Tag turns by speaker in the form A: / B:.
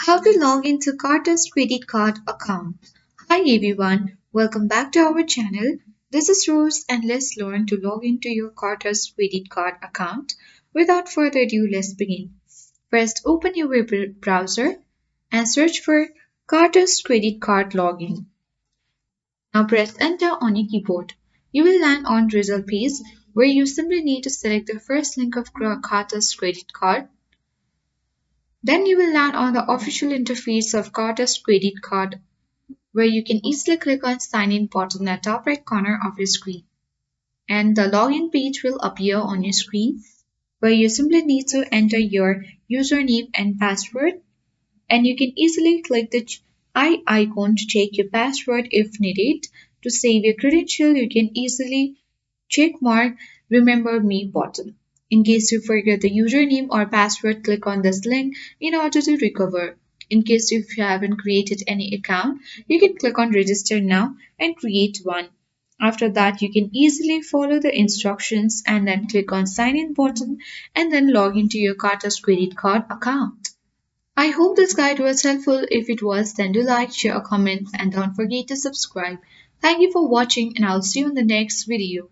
A: How to log into Cartus Credit Card account. Hi everyone, welcome back to our channel. This is Rose and let's learn to log into your Cartus Credit Card account. Without further ado, let's begin. First, open your web browser and search for Cartus Credit Card login. Now press enter on your keyboard. You will land on result page where you simply need to select the first link of Cartus Credit Card. Then you will land on the official interface of Cartus Credit Card where you can easily click on sign in button at top right corner of your screen. And the login page will appear on your screen where you simply need to enter your username and password. And you can easily click the I icon to check your password if needed. To save your credential, you can easily check mark remember me button. In case you forget the username or password, click on this link in order to recover. In case if you haven't created any account, you can click on register now and create one. After that, you can easily follow the instructions and then click on sign in button and then log into your Cartus credit card account. I hope this guide was helpful. If it was, then do like, share, comment, and don't forget to subscribe. Thank you for watching, and I'll see you in the next video.